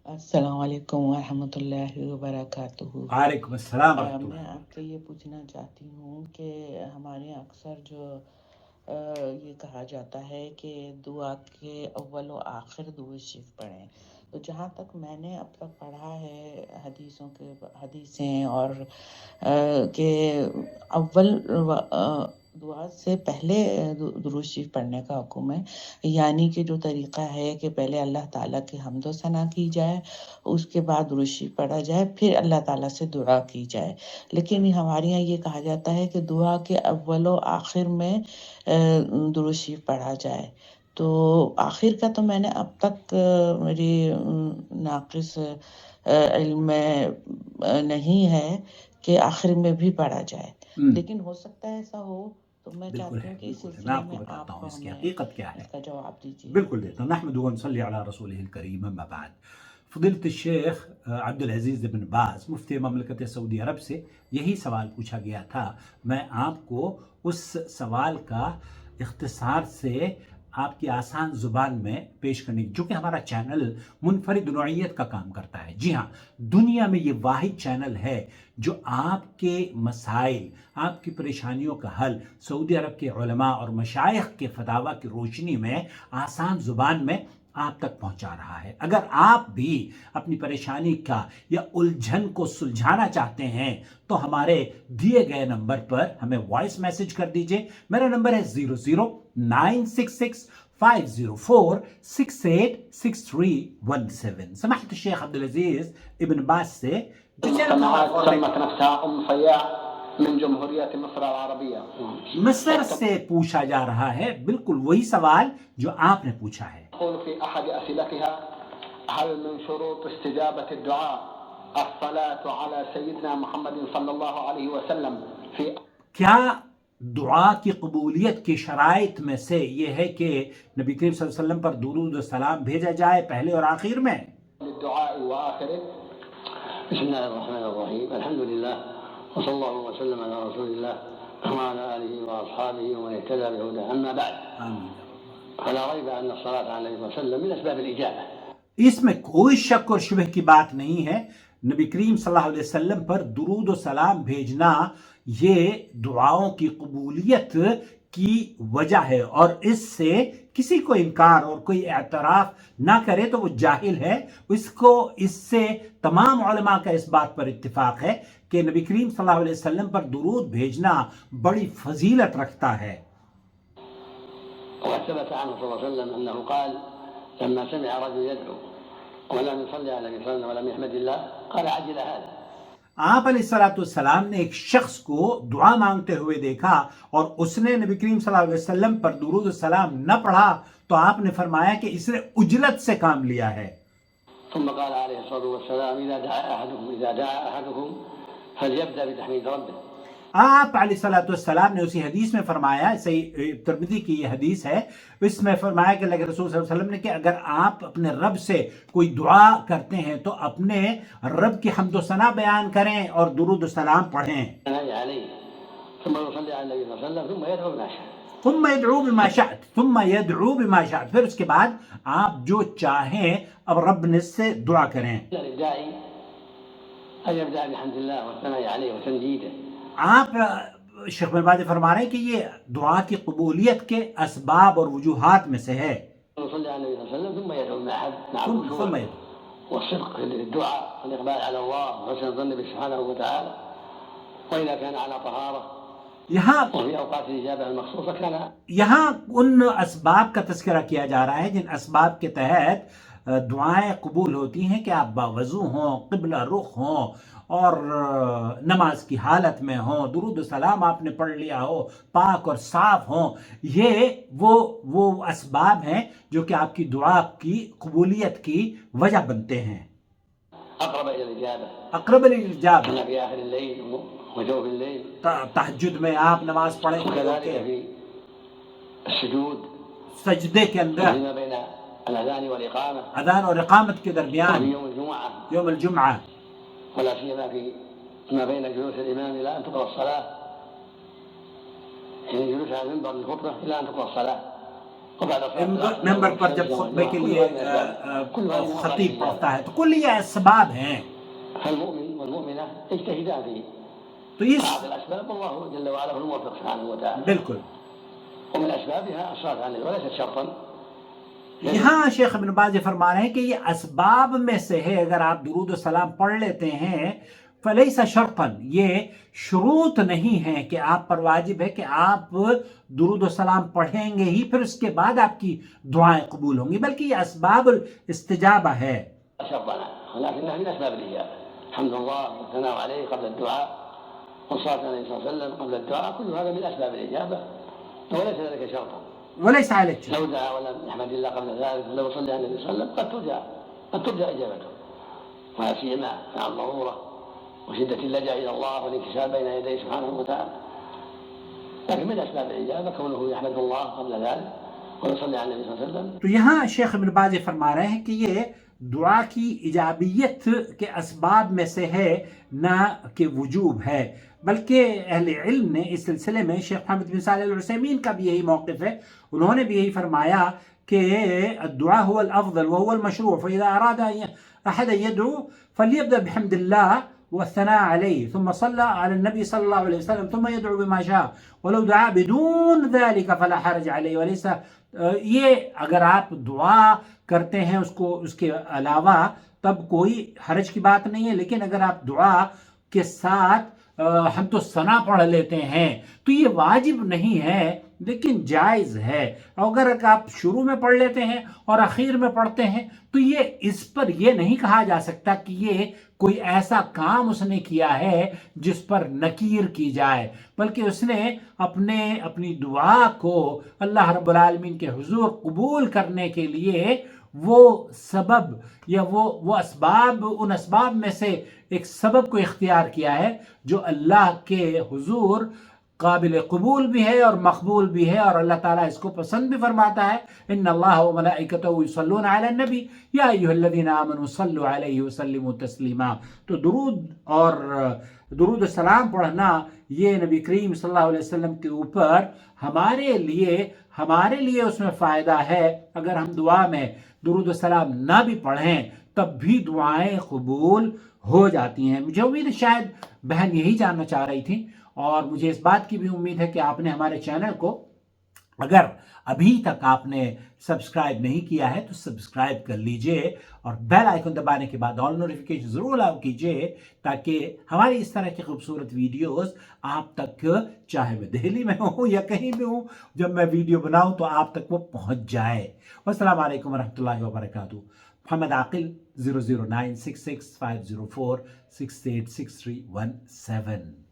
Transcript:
السلام علیکم ورحمۃ اللہ وبرکاتہ۔ وعلیکم السلام ورحمۃ میں اللہ۔ آپ سے یہ پوچھنا چاہتی ہوں کہ ہمارے اکثر جو یہ کہا جاتا ہے کہ دعا کے اول و آخر درود شریف پڑھیں، تو جہاں تک میں نے اب تک پڑھا ہے حدیثیں اور کہ اول دعا سے پہلے درود شریف پڑھنے کا حکم ہے، یعنی کہ جو طریقہ ہے کہ پہلے اللہ تعالیٰ کی حمد و ثنا کی جائے، اس کے بعد درود شریف پڑھا جائے، پھر اللہ تعالیٰ سے دعا کی جائے۔ لیکن ہمارے یہاں یہ کہا جاتا ہے کہ دعا کے اول و آخر میں درود شریف پڑھا جائے۔ تو آخر کا تو میں نے اب تک میری ناقص علم میں نہیں ہے کہ آخر میں بھی پڑھا جائے، لیکن ہو سکتا ہے ایسا ہو، تو میں بالکل چاہتی ہے، ہوں کہ اس بالکل ہے، میں سلسلے آپ کو میں بتاتا آپ ہوں اس کی ہمیں حقیقت کیا ہے۔ اس کا جواب دیجیے۔ بالکل دیتا ہوں۔ نحمد ونصلی علی رسولہ الکریم، اما بعد۔ فضیلۃ الشیخ عبد العزیز بن باز مفتی مملکت سعودی عرب سے یہی سوال پوچھا گیا تھا۔ میں آپ کو اس سوال کا اختصار سے آپ کی آسان زبان میں پیش کرنے کی، جو کہ ہمارا چینل منفرد نوعیت کا کام کرتا ہے۔ جی ہاں، دنیا میں یہ واحد چینل ہے جو آپ کے مسائل، آپ کی پریشانیوں کا حل سعودی عرب کے علماء اور مشائخ کے فتاویٰ کی روشنی میں آسان زبان میں آپ تک پہنچا رہا ہے۔ اگر آپ بھی اپنی پریشانی کا یا الجھن کو سلجھانا چاہتے ہیں تو ہمارے دیے گئے نمبر پر ہمیں وائس میسج کر دیجئے۔ میرا نمبر ہے 0096650468617۔ سماحت الشیخ عبد العزیز ابن باز سے سمت نفسها فیاع من جمہوریت مصر العربیہ، مصر سے پوچھا جا رہا ہے، بالکل وہی سوال جو آپ نے پوچھا ہے۔ تقول في أحد أسئلتها: هل من شروط استجابة الدعاء الصلاة على سيدنا محمد صلی اللہ علیہ وسلم في کیا دعا کی قبولیت کی شرائط میں سے یہ ہے کہ نبی کریم صلی اللہ علیہ وسلم پر درود و سلام بھیجا جائے پہلے اور آخر میں؟ الدعاء وآخره؟ بسم الله الرحمن الرحيم، الحمد لله وصلى الله وسلم على رسول الله وعلى آله وأصحابه ومن اهتدى بهداه، أما بعد فلا ريب أن الصلاة على النبي صلى الله عليه وسلم من أسباب الإجابة۔ اس میں کوئی شک اور شبہ کی بات نہیں ہے، نبی کریم صلی اللہ علیہ وسلم پر درود و سلام بھیجنا یہ دعاؤں کی قبولیت کی وجہ ہے، اور اس سے کسی کو انکار اور کوئی اعتراف نہ کرے تو وہ جاہل ہے۔ اس سے تمام علماء کا اس بات پر اتفاق ہے کہ نبی کریم صلی اللہ علیہ وسلم پر درود بھیجنا بڑی فضیلت رکھتا ہے۔ وقد ثبت عنه صلى الله عليه وسلم أنه قال لما سمع رجل يدعو ولم يصلي على النبي صلى الله عليه وسلم ولم يحمد الله قال عجل هذا۔ آپ علیہ السلام نے ایک شخص کو دعا مانگتے ہوئے دیکھا اور اس نے نبی کریم صلی اللہ علیہ وسلم پر درود و سلام نہ پڑھا تو آپ نے فرمایا کہ اس نے عجلت سے کام لیا ہے۔ ثم قال عليه الصلاة والسلام إذا دعا أحدكم فليبدأ بتحميد ربه۔ آپ علیہ السلام نے اسی حدیث میں فرمایا، صحیح ترمذی کی یہ حدیث ہے، اس میں فرمایا کہ اللہ کے رسول صلی اللہ علیہ وسلم نے کہ اگر آپ اپنے رب سے کوئی دعا کرتے ہیں تو اپنے رب کی حمد و ثنا بیان کریں اور درود و سلام پڑھیں۔ ثم يصلي على النبي صلی اللہ علیہ وسلم ثم يدعو بما شاء، ثم يدعو بما شاء، ثم يدعو بما شاء، پھر اس کے بعد آپ جو چاہیں اب رب نے سے دعا کریں۔ للداعي أن يبدأ بحمد الله والثناء عليه وتمجيده۔ آپ شیخ بن باز فرما رہے ہیں کہ یہ دعا کی قبولیت کے اسباب اور وجوہات میں سے ہے۔ صلی اللہ علیہ وسلم ثم يدعو مع ثم يدعو، والصدق في الدعاء والإقبال على الله وحسن الظن به سبحانه وتعالى، وإذا كان على طهارة وفي أوقات الإجابة المخصوصة كان۔ یہاں ان اسباب کا تذکرہ کیا جا رہا ہے جن اسباب کے تحت دعائیں قبول ہوتی ہیں کہ آپ باوضو ہوں، قبلہ رخ ہوں اور نماز کی حالت میں ہوں، درود و سلام آپ نے پڑھ لیا ہو، پاک اور صاف ہوں۔ یہ وہ اسباب ہیں جو کہ آپ کی دعا کی قبولیت کی وجہ بنتے ہیں۔ أقرب إلى الإجابة، اقرب الاجابہ، في آخر الليل وجوف الليل، تہجد میں آپ نماز پڑھیں، وكذلك في السجود، سجدے کے اندر، فيما بين الأذان والإقامة، اذان اور اقامت کے درمیان، وفي يوم الجمعة، یوم الجمعہ، ولا سيما فيما بين جلوس الإمام إلى أن تقرأ الصلاة، يعني جلوس على المنبر للخطبة إلى أن تقرأ الصلاة، وبعد صلاة ممبر پر جب خطبے کے لیے خطیب پڑھتا ہے تو کل یہ اسباب ہیں. فالمؤمن والمؤمنة يجتهدان في تو بعض الأسباب والله جل وعلا هو الموفق سبحانه وتعالى. بالکل. ومن أسبابها الصلاة على النبي وليست شرطا. یہاں شیخ ابن باز فرما رہے ہیں کہ یہ اسباب میں سے ہے. اگر آپ درود و سلام پڑھ لیتے ہیں فلیس شرطا، یہ شروط نہیں ہے کہ آپ پر واجب ہے کہ آپ درود و سلام پڑھیں گے ہی پھر اس کے بعد آپ کی دعائیں قبول ہوں گی، بلکہ یہ اسباب الاستجابہ ہے. شرطنا ولكنها من أسباب الإجابة. الحمد لله والثناء عليه قبل الدعاء والصلاة عليه صلى الله عليه وسلم قبل الدعاء، كل هذا من أسباب الإجابة وليس ذلك شرطا. وليس عليك لو دعا ولم يحمد الله قبل ذلك ولو صلى على النبي صلى الله عليه وسلم قد ترجى إجابته، ولا سيما مع الضرورة وشدة اللجأ إلى الله والانكسار بين يديه سبحانه وتعالى. لكن من أسباب الإجابة كونه يحمد الله قبل ذلك ويصلي على النبي صلى الله عليه وسلم. تو یہاں شیخ ابن باز فرما رہے ہیں کہ یہ دعا کی ایجابیت کے اسباب میں سے ہے، نہ کہ وجوب ہے. بلکہ اہل علم نے اس سلسلے میں شیخ محمد بن صالح العثیمین کا بھی یہی موقف ہے. انہوں نے بھی یہی فرمایا کہ الدعاء هو الافضل وهو المشروع، فاذا اراد احد يدعو فليبدا بحمد الله والثناء عليه ثم صلى على النبي صلى الله عليه وسلم ثم يدعو بما شاء ولو دعا بدون ذلك فلا حرج عليه. وليس یہ اگر آپ دعا کرتے ہیں اس کے علاوہ تب کوئی حرج کی بات نہیں ہے، لیکن اگر آپ دعا کے ساتھ ہم تو ثنا پڑھ لیتے ہیں تو یہ واجب نہیں ہے لیکن جائز ہے. اگر آپ شروع میں پڑھ لیتے ہیں اور اخیر میں پڑھتے ہیں تو یہ اس پر یہ نہیں کہا جا سکتا کہ یہ کوئی ایسا کام اس نے کیا ہے جس پر نکیر کی جائے، بلکہ اس نے اپنی دعا کو اللہ رب العالمین کے حضور قبول کرنے کے لیے وہ سبب یا وہ اسباب، ان اسباب میں سے ایک سبب کو اختیار کیا ہے جو اللہ کے حضور قابل قبول بھی ہے اور مقبول بھی ہے، اور اللہ تعالیٰ اس کو پسند بھی فرماتا ہے. ان اللہ وملائکتہ یصلون علی النبی یا ایھا الذین آمنوا صلوا علیہ وسلموا تسلیما. تو درود و سلام پڑھنا یہ نبی کریم صلی اللہ علیہ وسلم کے اوپر ہمارے لیے اس میں فائدہ ہے. اگر ہم دعا میں درود و سلام نہ بھی پڑھیں تب بھی دعائیں قبول ہو جاتی ہیں. مجھے امید ہے شاید بہن یہی جاننا چاہ رہی تھی، اور مجھے اس بات کی بھی امید ہے کہ آپ نے ہمارے چینل کو اگر ابھی تک آپ نے سبسکرائب نہیں کیا ہے تو سبسکرائب کر لیجئے اور بیل آئیکن دبانے کے بعد آل نوٹیفیکیشن ضرور الاؤ کیجئے تاکہ ہماری اس طرح کی خوبصورت ویڈیوز آپ تک، چاہے میں دہلی میں ہوں یا کہیں بھی ہوں، جب میں ویڈیو بناؤں تو آپ تک وہ پہنچ جائے. والسلام علیکم ورحمۃ اللہ وبرکاتہ. محمد عاقل 009665046868317.